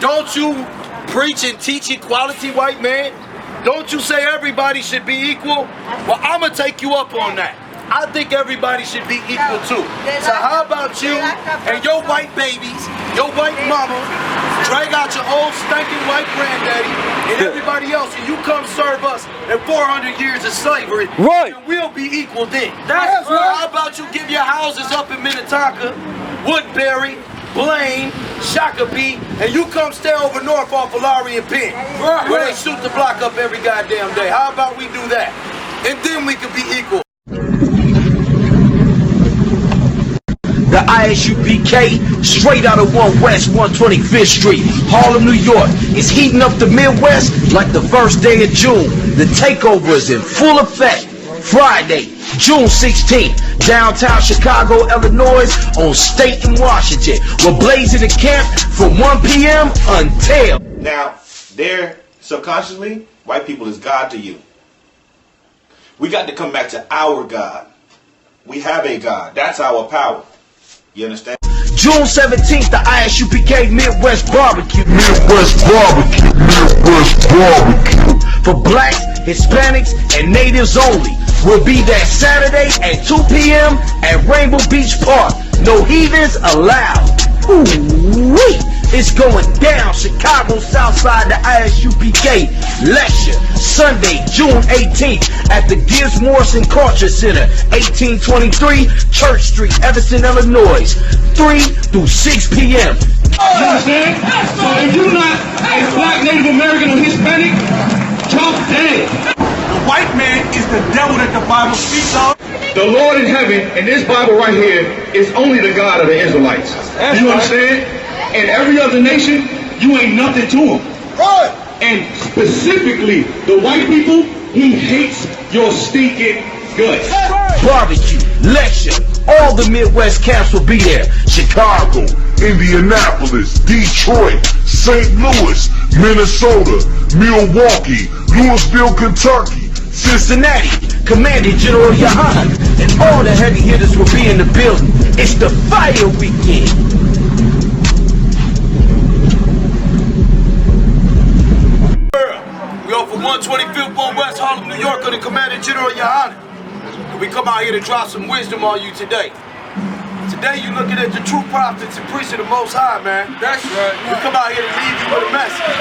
Don't you preach and teach equality, white man? Don't you say everybody should be equal? Well, I'm going to take you up on that. I think everybody should be equal too. So how about you and your white babies, your white mama, drag out your old stinking white granddaddy and everybody else, and you come serve us in 400 years of slavery, right? And we'll be equal then. That's right. How about you give your houses up in Minnetonka, Woodbury, Blaine, Shakopee, and you come stay over north off of Lowry and Penn, where they shoot the block up every goddamn day. How about we do that? And then we could be equal. The ISUPK, straight out of 1 West 125th Street, Harlem, New York, is heating up the Midwest like the first day of June. The takeover is in full effect. Friday, June 16th, downtown Chicago, Illinois, on State and Washington. We're blazing the camp from 1 p.m. until. Now, there, subconsciously, white people is God to you. We got to come back to our God. We have a God. That's our power. You understand? June 17th, the ISUPK Midwest Barbecue. For blacks, Hispanics, and natives only. We'll be there Saturday at 2 p.m. at Rainbow Beach Park. No heathens allowed. Ooh-wee. It's going down. Chicago Southside, the ISUPK lecture. Sunday, June 18th at the Gibbs Morrison Culture Center, 1823 Church Street, Evanston, Illinois, 3 through 6 p.m. You understand? So if you're not a black, Native American, or Hispanic, talk dead. The white man is the devil that the Bible speaks of. The Lord in heaven, and this Bible right here, is only the God of the Israelites. Do you understand? And every other nation, you ain't nothing to them. Right. And specifically, the white people, he hates your stinking guts. Barbecue, lecture, all the Midwest camps will be there. Chicago, Indianapolis, Detroit, St. Louis, Minnesota, Milwaukee, Louisville, Kentucky, Cincinnati, Commander General Yahan, and all the heavy hitters will be in the building. It's the fire weekend. We off for 125th 1 West Harlem, New York, under Commander General Yahan. We come out here to drop some wisdom on you today. Today you're looking at the true prophets and priests of the Most High, man. That's right. We come out here to leave you with a message.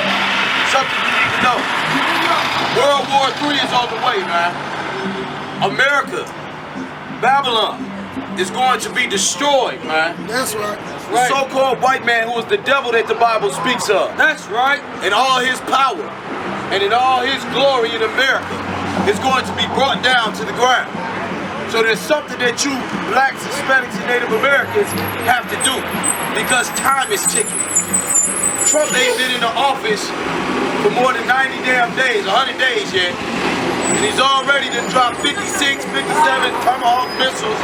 Something you need to know. World War III is on the way, man. America, Babylon, is going to be destroyed, man. That's right. The so-called white man who is the devil that the Bible speaks of. That's right. In all his power and in all his glory in America is going to be brought down to the ground. So there's something that you blacks, Hispanics, and Native Americans have to do because time is ticking. Trump ain't been in the office for more than 90 damn days, 100 days yet. And he's already done dropped 56, 57 Tomahawk missiles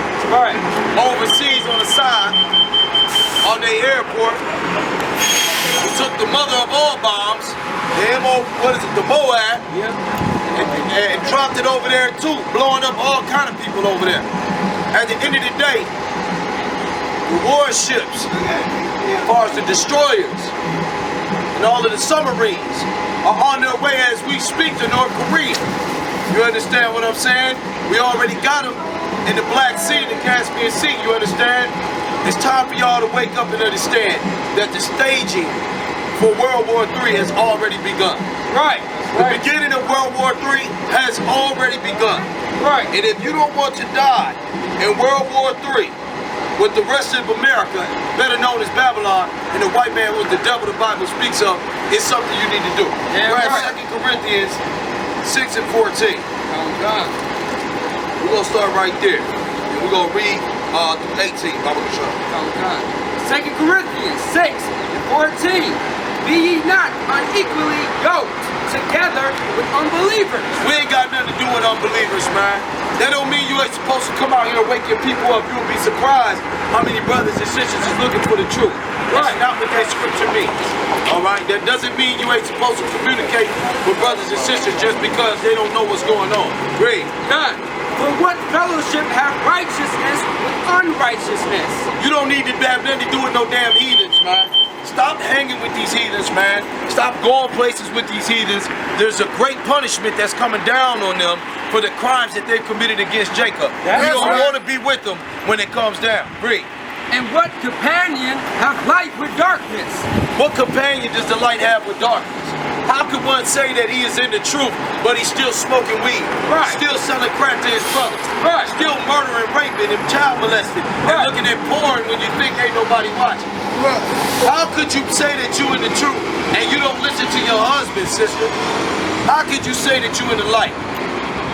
overseas on the side on their airport. He took the mother of all bombs, the Moab, and dropped it over there too, blowing up all kind of people over there. At the end of the day, the warships, as far as the destroyers, and all of the submarines are on their way as we speak to North Korea. You understand what I'm saying? We already got them in the Black Sea, the Caspian Sea, you understand? It's time for y'all to wake up and understand that the staging for World War III has already begun. Right. The beginning of World War III has already begun. Right. And if you don't want to die in World War III with the rest of America, better known as Babylon, and the white man who is the devil the Bible speaks of, it's something you need to do. We're at 2 Corinthians 6 and 14. We're going to start right there. And we're going to read through 18. Bible control. 2 Corinthians 6 and 14. Be ye not unequally yoked together with unbelievers. We ain't got nothing to do with unbelievers, man. That don't mean you ain't supposed to come out here and wake your people up. You'll be surprised how many brothers and sisters is looking for the truth. That's not what that scripture means. Alright? That doesn't mean you ain't supposed to communicate with brothers and sisters just because they don't know what's going on. Read. God. For what fellowship have righteousness with unrighteousness? You don't need to have nothing to do with no damn heathens, man. stop hanging with these heathens, man. Stop going places with these heathens. There's a great punishment that's coming down on them for the crimes that they've committed against Jacob. We don't want to be with them when it comes down. Read. And what companion have light with darkness? What companion does the light have with darkness? How could one say that he is in the truth, but he's still smoking weed? Right. Still selling crack to his brothers? Right. Still murdering, raping, and child molesting, and looking at porn when you think ain't nobody watching? Right. How could you say that you in the truth and you don't listen to your husband, sister? How could you say that you in the light?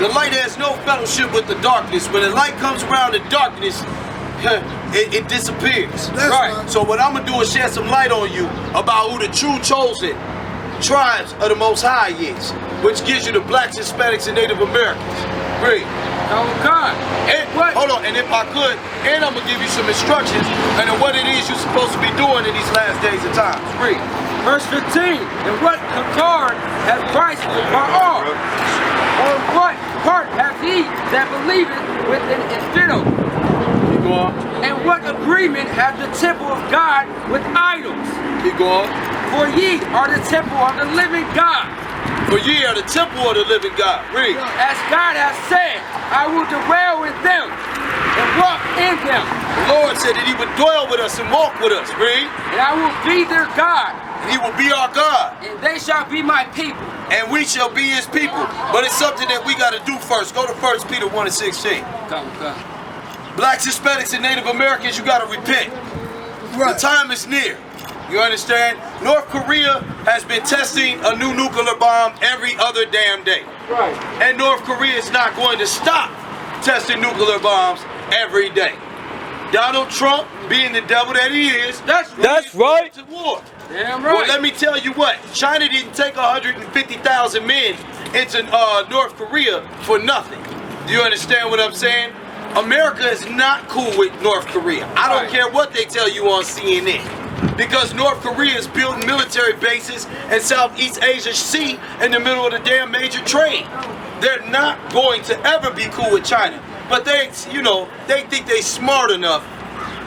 The light has no fellowship with the darkness. When the light comes around the darkness, it disappears. That's right. So what I'm gonna do is shed some light on you about who the true chosen tribes of the Most High is, which gives you the blacks, Hispanics, and Native Americans. Read. Oh God. And hold on, and if I could, and I'm gonna give you some instructions on what it is you're supposed to be doing in these last days and times. Read. Verse 15. And what concord hath Christ with Baal? Or what part hath he that believeth with an infidel? Keep going. And what agreement hath the temple of God with idols? Keep going. For ye are the temple of the living God. For ye are the temple of the living God. Read. As God hath said, I will dwell with them and walk in them. The Lord said that he would dwell with us and walk with us. Read. And I will be their God. And he will be our God. And they shall be my people. And we shall be his people. But it's something that we got to do first. Go to 1 Peter 1:16. Come. Blacks, Hispanics, and Native Americans, you got to repent. Right. The time is near. You understand? North Korea has been testing a new nuclear bomb every other damn day. Right. And North Korea is not going to stop testing nuclear bombs every day. Donald Trump, being the devil that he is, That's right. To war. Damn right. Well, let me tell you what. China didn't take 150,000 men into North Korea for nothing. Do you understand what I'm saying? America is not cool with North Korea. I don't care what they tell you on CNN. Because North Korea is building military bases in Southeast Asia Sea in the middle of the damn major trade. They're not going to ever be cool with China. But they think they smart enough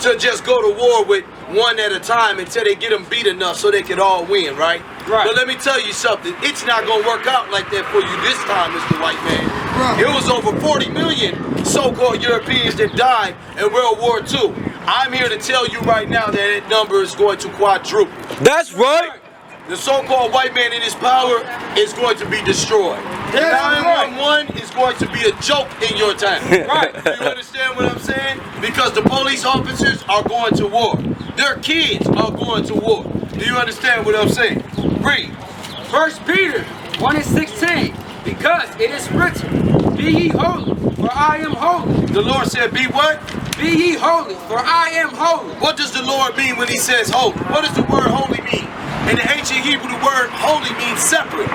to just go to war with one at a time until they get them beat enough so they can all win, right? Right. But let me tell you something. It's not going to work out like that for you this time, Mr. White Man. Right. It was over 40 million so-called Europeans that died in World War II. I'm here to tell you right now that that number is going to quadruple. That's right. The so-called white man in his power is going to be destroyed. 911 is going to be a joke in your time. Right. You understand what I'm saying? Because the police officers are going to war. Their kids are going to war. Do you understand what I'm saying? Read. 1 Peter 1:16. Because it is written, be ye holy, for I am holy. The Lord said, be what? Be ye holy, for I am holy. What does the Lord mean when he says holy? What does the word holy mean? In the ancient Hebrew, the word holy means separate.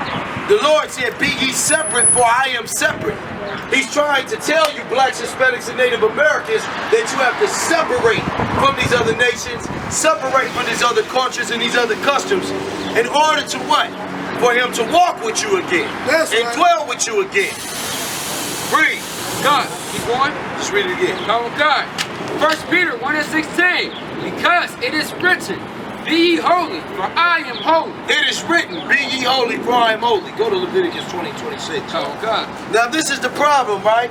The Lord said, be ye separate, for I am separate. He's trying to tell you, blacks, Hispanics, and Native Americans, that you have to separate from these other nations, separate from these other cultures and these other customs, in order to what? For him to walk with you again. That's and right. dwell with you again. Read. God, keep going. Just read it again. Oh God. 1 Peter 1:16. Because it is written, be ye holy, for I am holy. It is written, be ye holy, for I am holy. Go to Leviticus 20:26. Oh God. Now this is the problem, right?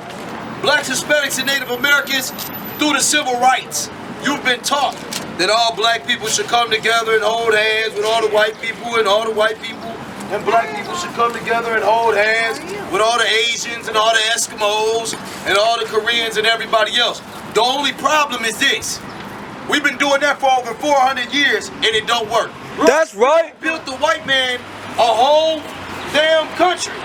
Blacks, Hispanics, and Native Americans, through the civil rights, you've been taught that all black people should come together and hold hands with all the white people, and all the white people and black people should come together and hold hands with all the Asians and all the Eskimos and all the Koreans and everybody else. The only problem is this. We've been doing that for over 400 years and it don't work. That's right. Built the white man a whole damn country.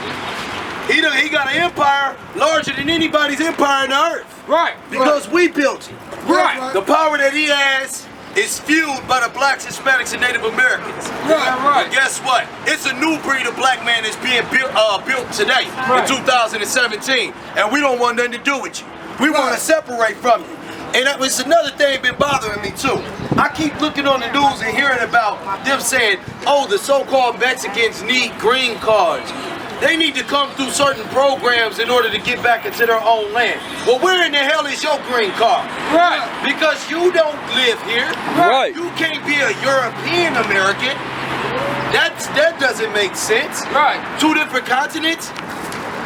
He got an empire larger than anybody's empire on the earth. Right. Because we built it. Right. The power that he has is fueled by the blacks, Hispanics, and Native Americans. Right. But guess what? It's a new breed of black man that's being built today in 2017. And we don't want nothing to do with you. We want to separate from you. And that was another thing been bothering me too. I keep looking on the news and hearing about them saying, oh, the so-called Mexicans need green cards. they need to come through certain programs in order to get back into their own land. Well, where in the hell is your green card? Right. Because you don't live here. Right. You can't be a European American. That doesn't make sense. Right. 2 different continents?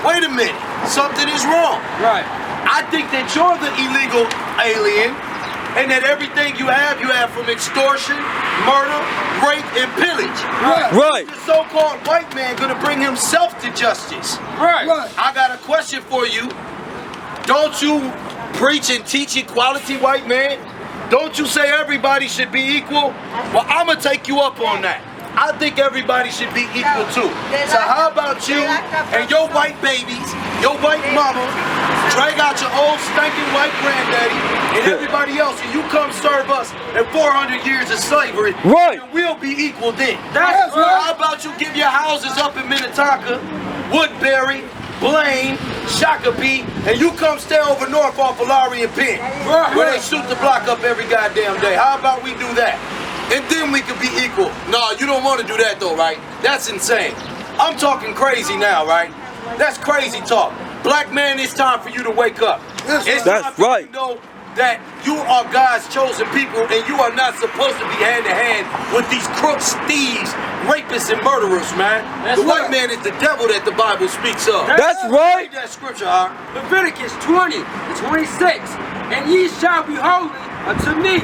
Wait a minute. Something is wrong. Right. I think that you're the illegal alien, and that everything you have from extortion, murder, rape, and pillage. Right. The so-called white man gonna bring himself to justice. Right. I got a question for you. Don't you preach and teach equality, white man? Don't you say everybody should be equal? Well, I'm gonna take you up on that. I think everybody should be equal too. So how about you and your white babies, your white mama, drag out your old stinking white granddaddy and everybody else, and you come serve us in 400 years of slavery, Right. and we'll be equal then. That's right. How about you give your houses up in Minnetonka, Woodbury, Blaine, Shakopee, and you come stay over north off of Lowry and Penn, where they shoot the block up every goddamn day. How about we do that? And then we could be equal. No, you don't want to do that though, right? That's insane. I'm talking crazy now, right? That's crazy talk. Black man, it's time for you to wake up. It's time for you to know that you are God's chosen people and you are not supposed to be hand in hand with these crooks, thieves, rapists, and murderers, man. The white man is the devil that the Bible speaks of. That's right. Read that scripture, huh? Leviticus 20:26. And ye shall be holy unto me,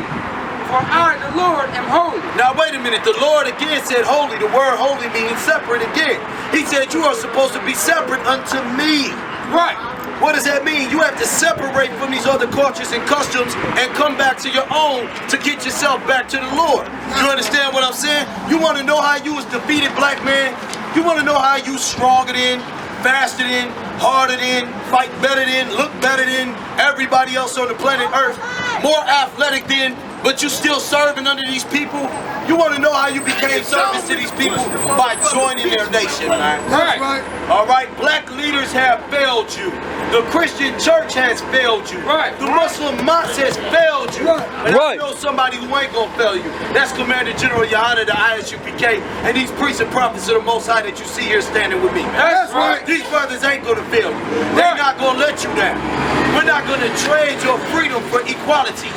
for I, the Lord, am holy. Now wait a minute, the Lord again said holy. The word holy means separate again. He said you are supposed to be separate unto me. Right. What does that mean? You have to separate from these other cultures and customs and come back to your own to get yourself back to the Lord. You understand what I'm saying? You want to know how you was defeated, black man? You want to know how you stronger than, faster than, harder than, fight better than, look better than everybody else on the planet Earth, more athletic than, but you still serving under these people? You want to know how you became servants to these people? By joining their nation, man. Right. All right, black leaders have failed you. The Christian church has failed you. Right. The Muslim mosque has failed you. And Right. I know somebody who ain't gonna fail you. That's Commander General Yohana, the Isupk, and these priests and prophets of the Most High that you see here standing with me, man. That's right. These brothers ain't gonna fail you. They're not gonna let you down. We're not gonna trade your freedom for equality.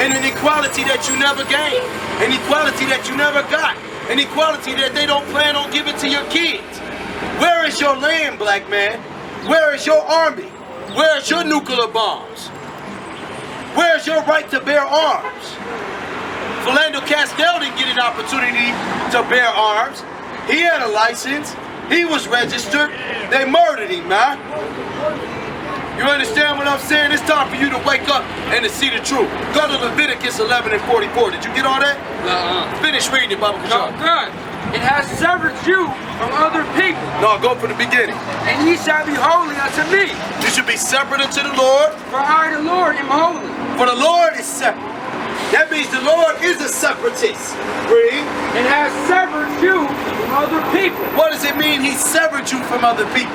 And an equality that you never gained. An equality that you never got. An equality that they don't plan on giving to your kids. Where is your land, black man? Where is your army? Where is your nuclear bombs? Where is your right to bear arms? Philando Castile didn't get an opportunity to bear arms. He had a license. He was registered. They murdered him, man. You understand what I'm saying? It's time for you to wake up and to see the truth. Go to Leviticus 11:44. Did you get all that? Finish reading it, Baba No, Kachar. good. It has severed you from other people, No, go from the beginning. and ye shall be holy unto me, You should be separate unto the Lord, for I, the Lord, am holy. for the Lord is separate. That means the Lord is a separatist. Read. It has severed you from other people. What does it mean he severed you from other people?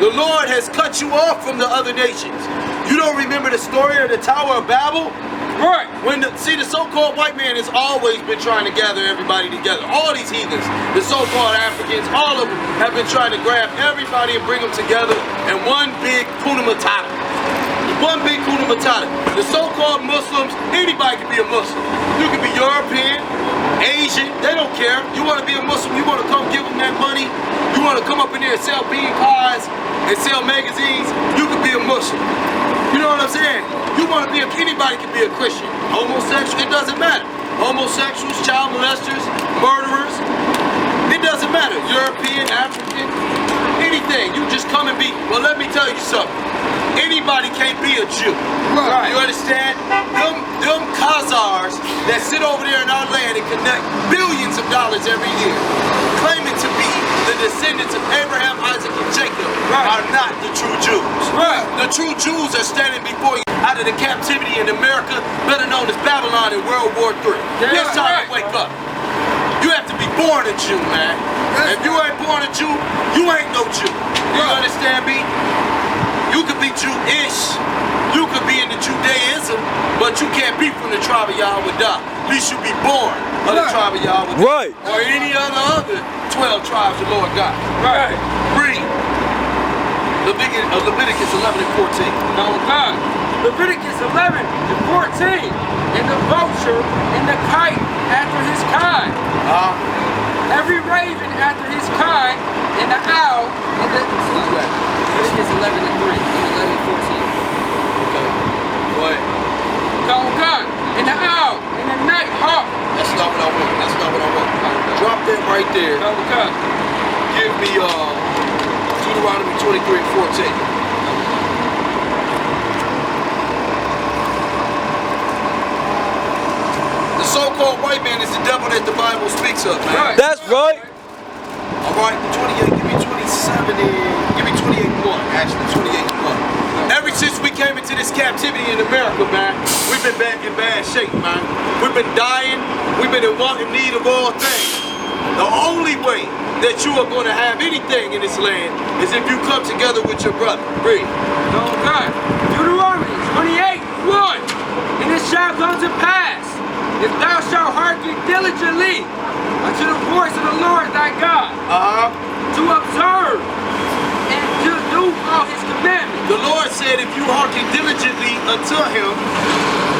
The Lord has cut you off from the other nations. You don't remember the story of the Tower of Babel? Right. See, the so-called white man has always been trying to gather everybody together. All these heathens, the so-called Africans, all of them have been trying to grab everybody and bring them together in one big Kuna Matata. One big Kuna Matata. The so-called Muslims, anybody can be a Muslim. You can be European, Asian, they don't care. You want to be a Muslim, you want to come give them that money, you want to come up in there and sell bean pies and sell magazines, you can be a Muslim. You know what I'm saying? You want to be anybody can be a Christian. Homosexual, it doesn't matter. Homosexuals, child molesters, murderers, it doesn't matter. European, African, anything. You just come and be. Well, let me tell you something. Anybody can't be a Jew. Right. You understand? Them Khazars that sit over there in our land and connect billions of dollars every year, claiming to be the descendants of Abraham, Isaac, and Jacob, are not the true Jews. Right. The true Jews are standing before you out of the captivity in America, better known as Babylon in World War III. It's time to wake up. You have to be born a Jew, man. If you ain't born a Jew, you ain't no Jew. You understand me? You could be Jewish, you could be into Judaism, but you can't be from the tribe of Yahweh. At least you be born. of the tribe of Yahweh. Right. Or any other 12 tribes the Lord got. Right. Read. Leviticus 11 and 14. Oh God. Leviticus 11 and 14. And the vulture and the kite after his kind. Every raven after his kind, and the owl, and the... Leviticus 11 and 3. 11 and 14. Okay. Go ahead. Oh God. And the owl, and the night hawk. That's not what I want. That's not what I want. Drop that right there. Oh God. Give me Deuteronomy 23 and 14. The so-called white man is the devil that the Bible speaks of, man. Right. That's right. All right, 28, give me 27 and give me 28 and 1. Actually, 28 and 1. Ever since we came into this captivity in America, man, we've been back in bad shape, man. We've been dying. We've been in need of all things. The only way that you are going to have anything in this land is if you come together with your brother. Read. Oh God. Deuteronomy 28 1. And it shall come to pass, if thou shalt hearken diligently unto the voice of the Lord thy God, to observe and to do all his commandments. The Lord said if you hearken diligently unto him,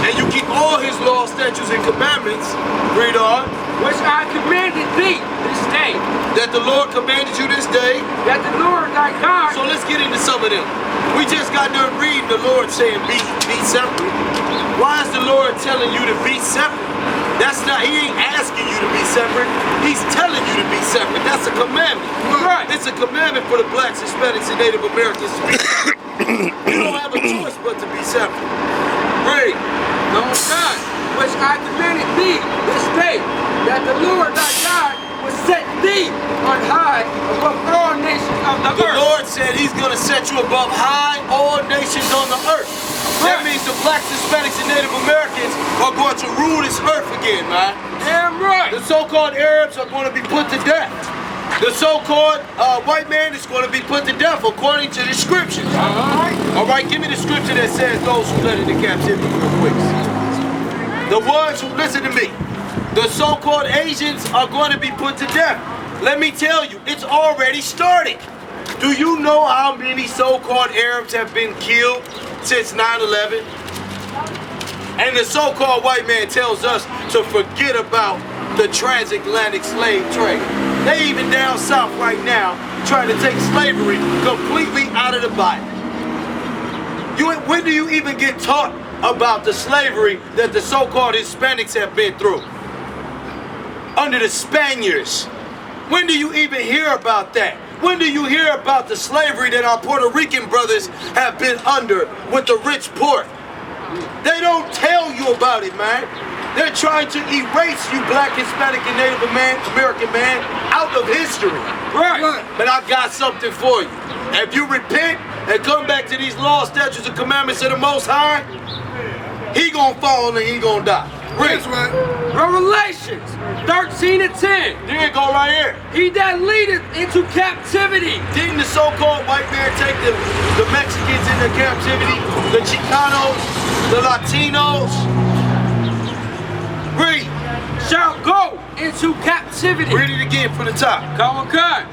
and you keep all his laws, statutes, and commandments, read on, which I commanded thee this day, that the Lord commanded you this day, that the Lord thy God... So let's get into some of them. We just got done reading the Lord saying be separate. Why is the Lord telling you to be separate? That's not, he ain't asking you to be separate. He's telling you to be separate. That's a commandment. Right. It's a commandment for the blacks, Hispanics, and Native Americans to be separate. You don't have a choice but to be separate. Read. No God, which I commanded thee this day, that the Lord thy God will set thee on high above all nations of the earth. The Lord said he's going to set you above high all nations on the earth. That means the blacks, Hispanics, and Native Americans are going to rule this earth again, man. Damn right. The so-called Arabs are going to be put to death. The so-called white man is going to be put to death according to the scriptures. All right, give me the scripture that says those who led into captivity real quick. The ones who, listen to me, the so-called Asians are going to be put to death. Let me tell you, it's already started. Do you know how many so-called Arabs have been killed since 9/11? And the so-called white man tells us to forget about the transatlantic slave trade. They even down south right now trying to take slavery completely out of the Bible. When do you even get taught about the slavery that the so-called Hispanics have been through? Under the Spaniards. When do you even hear about that? When do you hear about the slavery that our Puerto Rican brothers have been under with the rich poor? They don't tell you about it, man. They're trying to erase you, black, Hispanic, and Native American man, out of history. Right. But I got something for you. If you repent and come back to these laws, statutes, and commandments of the Most High, he gonna fall and he gonna die. That's right. Revelations 13 and 10. There you go right here. He that leadeth into captivity. Didn't the so-called white man take the Mexicans into captivity? The Chicanos, the Latinos? Read. Shall go into captivity. Read it again from the top. Come on, God.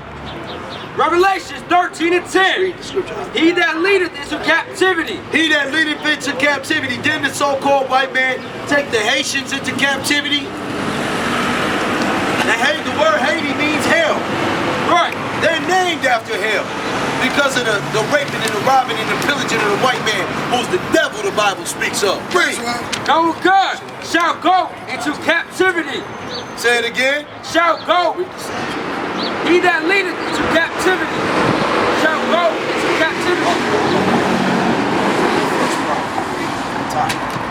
Revelations 13 and 10. Read the scripture. He that leadeth into captivity. He that leadeth into captivity. Didn't the so-called white man take the Haitians into captivity? The word Haiti means hell. Right. They're named after hell because of the raping and the robbing and the pillaging of the white man, who's the devil the Bible speaks of. Read. Come on, God. Shall go into captivity. Say it again. Shall go. He that leadeth into captivity shall go into captivity.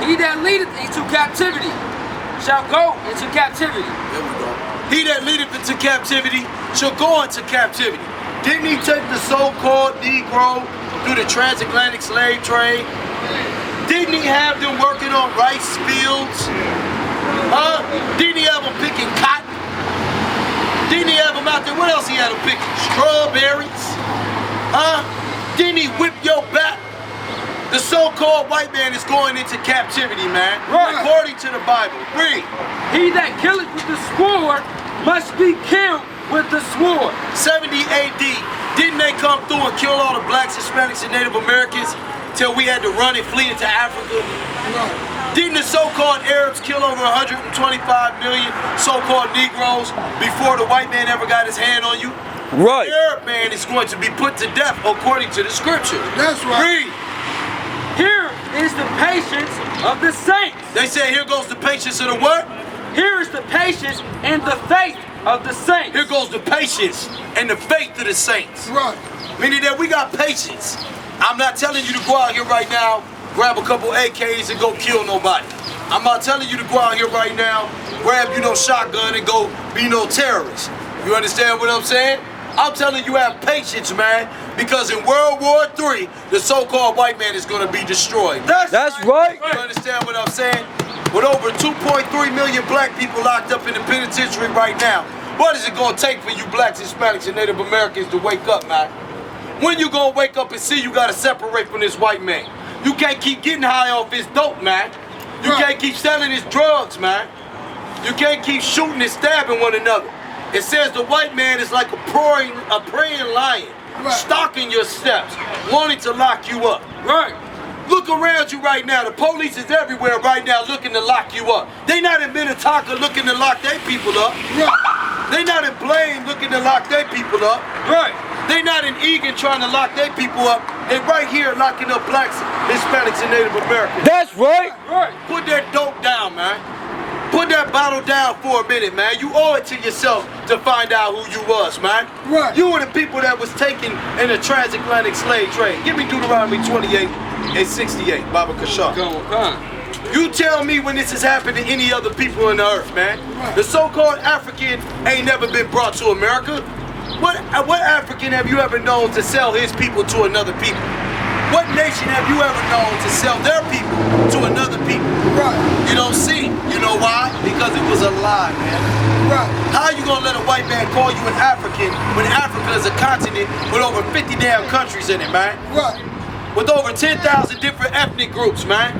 He that leadeth into captivity shall go into captivity. There we go. He that leadeth into captivity shall go into captivity. Didn't he take the so-called Negro through the transatlantic slave trade? Didn't he have them working on rice fields? Didn't he have them picking cotton? Didn't he have them out there? What else he had them picking? Strawberries? Didn't he whip your back? The so-called white man is going into captivity, man. Right. According to the Bible. Read. He that killeth with the sword must be killed with the sword. 70 AD, didn't they come through and kill all the blacks, Hispanics, and Native Americans till we had to run and flee into Africa? Didn't the so-called Arabs kill over 125 million so-called Negroes before the white man ever got his hand on you? Right. The Arab man is going to be put to death according to the scriptures. That's right. Read. Here is the patience of the saints. They say here goes the patience of the what? Here is the patience and the faith of the saints. Here goes the patience and the faith of the saints. Right. Meaning that we got patience. I'm not telling you to go out here right now, grab a couple AKs and go kill nobody. I'm not telling you to go out here right now, grab shotgun and go be no terrorist. You understand what I'm saying? I'm telling you have patience, man, because in World War III, the so-called white man is going to be destroyed. That's right. You understand what I'm saying? With over 2.3 million black people locked up in the penitentiary right now, what is it going to take for you blacks, Hispanics, and Native Americans to wake up, man? When you going to wake up and see you got to separate from this white man? You can't keep getting high off his dope, man. You can't keep selling his drugs, man. You can't keep shooting and stabbing one another. It says the white man is like a praying lion, stalking your steps, wanting to lock you up. Right. Look around you right now. The police is everywhere right now looking to lock you up. They not in Minnetonka looking to lock their people up. They not in Blaine looking to lock their people up. Right. They not in Egan trying to lock their people up. They right here locking up blacks, Hispanics, and Native Americans. That's right. Right. Put that dope down, man. Put that bottle down for a minute, man. You owe it to yourself to find out who you was, man. Right. You were the people that was taken in the transatlantic slave trade. Give me Deuteronomy 28 and 68, Baba Kashar. Come on. You tell me when this has happened to any other people on the earth, man. The so-called African ain't never been brought to America. What African have you ever known to sell his people to another people? What nation have you ever known to sell their people to another people? Right. You don't see. You know why? Because it was a lie, man. Right. How you gonna let a white man call you an African when Africa is a continent with over 50 damn countries in it, man? Right. With over 10,000 different ethnic groups, man.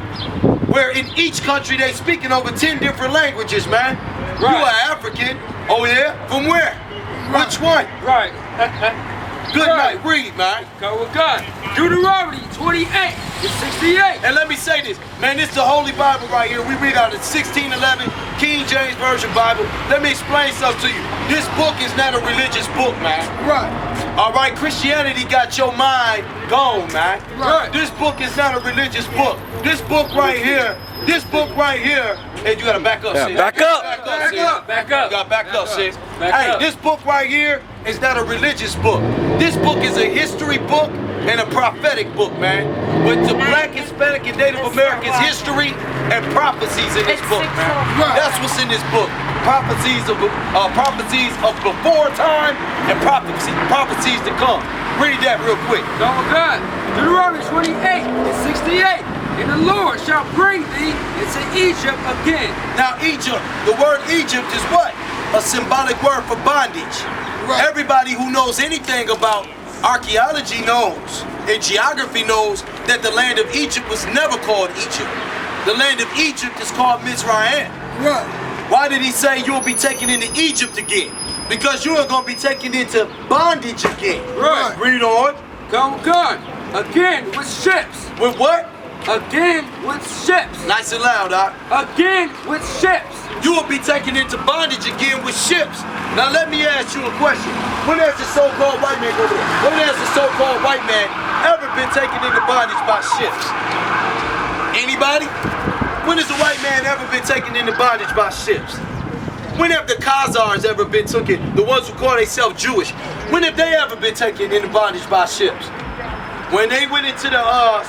Where in each country they speak in over 10 different languages, man. Right. You are African. Oh yeah? From where? Right. Which one? Right. Good Right. night. Read, man. Go with God. Deuteronomy 28 and 68. And let me say this, man, this is the Holy Bible right here. We read out of 1611 King James Version Bible. Let me explain something to you. This book is not a religious book, man. Right. All right, Christianity got your mind gone, man. Right. This book is not a religious book. This book right here, and you gotta back up, sis. back up. Back up, Back sis. up. Back up. You gotta back up, sis. Back Hey, up. this book right here is not a religious book. This book is a history book and a prophetic book, man. With the black, Hispanic, and Native Americans' history and prophecies in this book, man. Right. That's what's in this book. Prophecies of before time and prophecies to come. Read that real quick. Go with God. Deuteronomy 28 and 68. And the Lord shall bring thee into Egypt again. Now Egypt, the word Egypt is what? A symbolic word for bondage. Right. Everybody who knows anything about archaeology knows and geography knows that the land of Egypt was never called Egypt. The land of Egypt is called Mizraim. Right. Why did he say you'll be taken into Egypt again? Because you are going to be taken into bondage again. Right. Read on. Go with God. Again with ships. With what? Again with ships. Nice and loud, Doc. Again with ships. You will be taken into bondage again with ships. Now let me ask you a question. When has the so-called white man ever been taken into bondage by ships? Anybody? When has a white man ever been taken into bondage by ships? When have the Khazars ever been taken, the ones who call themselves Jewish, when have they ever been taken into bondage by ships? When they went into the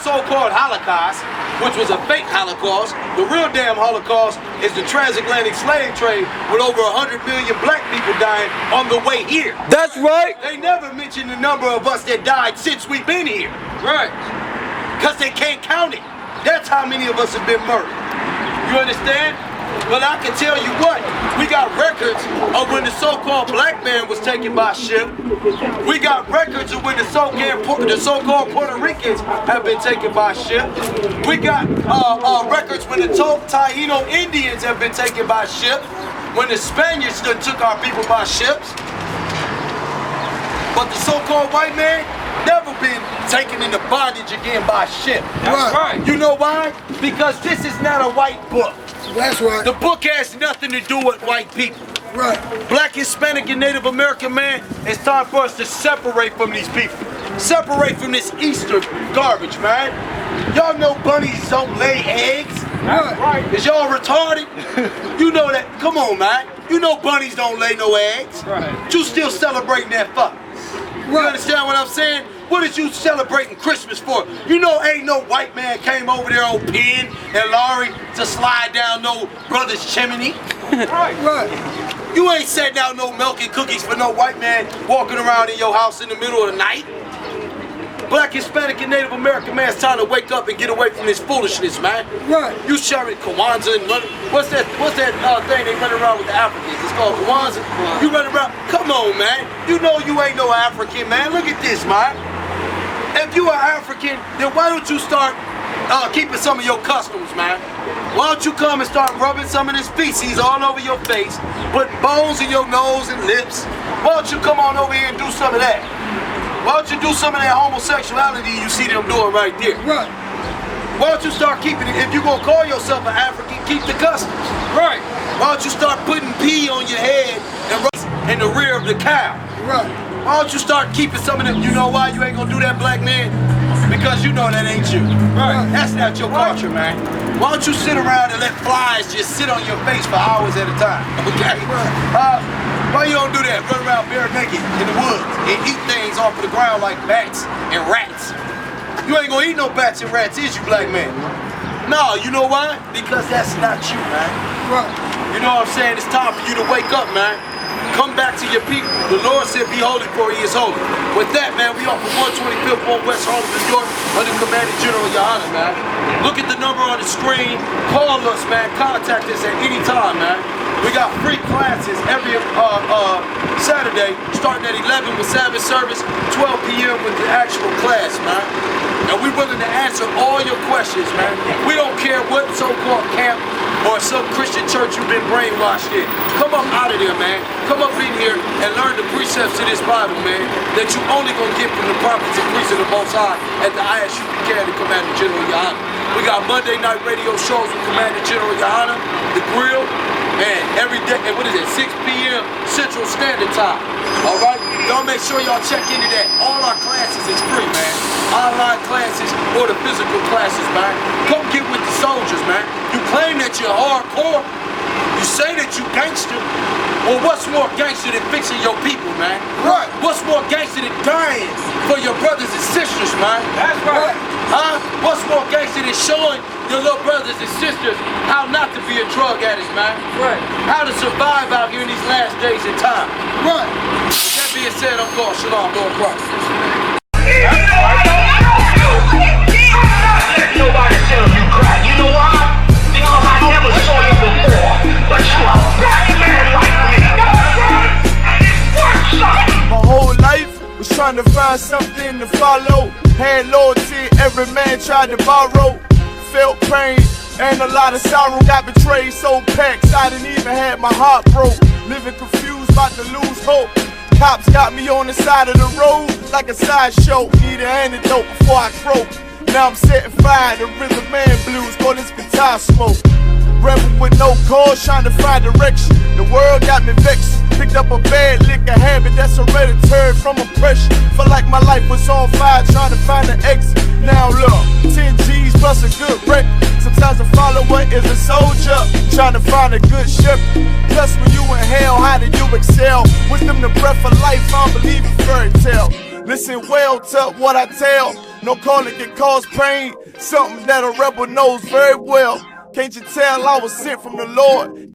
so-called Holocaust, which was a fake Holocaust, the real damn Holocaust is the transatlantic slave trade with over 100 million black people dying on the way here. That's right. They never mention the number of us that died since we've been here. Right. Because they can't count it. That's how many of us have been murdered. You understand? Well, I can tell you what, We got records of when the so-called black man was taken by ship. We got records of when the so-called Puerto Ricans have been taken by ship. We got records when the Taino Indians have been taken by ship. When the Spaniards took our people by ships. But the so-called white man never been taken into bondage again by ship. That's right. You know why? Because this is not a white book. That's right. The book has nothing to do with white people. Right. Black, Hispanic, and Native American, man, it's time for us to separate from these people. Separate from this Easter garbage, man. Y'all know bunnies don't lay eggs. That's right. Is y'all retarded? You know that. Come on, man. You know bunnies don't lay no eggs. Right. You still celebrating that fuck. You understand what I'm saying? What is you celebrating Christmas for? You know ain't no white man came over there on Penn and Laurie to slide down no brother's chimney. Right. You ain't setting out no milk and cookies for no white man walking around in your house in the middle of the night. Black, Hispanic, and Native American, man, it's time to wake up and get away from this foolishness, man. Right. You sharing Kwanzaa and what's that thing they run around with the Africans? It's called Kwanzaa. You run around, come on, man. You know you ain't no African, man. Look at this, man. If you are African, then why don't you start keeping some of your customs, man? Why don't you come and start rubbing some of this feces all over your face, putting bones in your nose and lips? Why don't you come on over here and do some of that? Why don't you do some of that homosexuality you see them doing right there? Right. Why don't you start keeping it? If you're going to call yourself an African, keep the customs. Right. Why don't you start putting pee on your head and in the rear of the cow? Right. Why don't you start keeping some of them? You know why you ain't going to do that, black man? Because you know that ain't you. Right. That's not your culture, man. Why don't you sit around and let flies just sit on your face for hours at a time? Okay? Why you don't do that? Run around bare naked in the woods and eat things off of the ground like bats and rats. You ain't gonna eat no bats and rats, is you, black man? No, you know why? Because that's not you, man. Right. You know what I'm saying? It's time for you to wake up, man. Come back to your people. The Lord said, be holy for he is holy. With that, man, we off of 125th Ward West Harlem, New York, under Commander General Your Honor, man. Look at the number on the screen. Call us, man. Contact us at any time, man. We got free classes every Saturday, starting at 11 with Sabbath service, 12 p.m. with the actual class, man. And we're willing to answer all your questions, man. We don't care what so-called camp or some Christian church you've been brainwashed in. Come up out of there, man. Come up in here and learn the precepts of this Bible, man, that you only gonna get from the prophets and priests of the Most High at the Isupk and the Commander General Your Honor. We got Monday night radio shows with Commander General Your Honor, The Grill, and every day, and what is it, 6 p.m. Central Standard Time. All right? Y'all make sure y'all check into that. All our classes is free, man. Online classes or the physical classes, man. Come get with the soldiers, man. You claim that you're hardcore. You say that you gangster. Well, what's more gangster than fixing your people, man? Right. What's more gangster than dying for your brothers and sisters, man? That's right. Huh? What's more gangster than showing your little brothers and sisters how not to be a drug addict, man? Right. How to survive out here in these last days and time. Right. With that being said, I'm going Shalom, Lord Christ. Nobody tell you cry. You know why? Because I never saw you before. But you a black man like me. And it's worth something. My whole life was trying to find something to follow. Had loyalty, every man tried to borrow. Felt pain and a lot of sorrow. Got betrayed, sold packs, I didn't even have my heart broke. Living confused, about to lose hope. Cops got me on the side of the road like a sideshow. Need an antidote before I croak. Now I'm setting fire to rhythm man blues, call this guitar smoke. Rebel with no cause, trying to find direction. The world got me vexed. Picked up a bad liquor habit that's hereditary from oppression. Felt like my life was on fire, trying to find an exit. Now look, 10 G's plus a good wreck. Sometimes a follower is a soldier, trying to find a good ship. Plus when you in hell, how do you excel? Wisdom the breath of life, I don't believe in fairy tale. Listen well to what I tell. No calling can cause pain. Something that a rebel knows very well. Can't you tell I was sent from the Lord?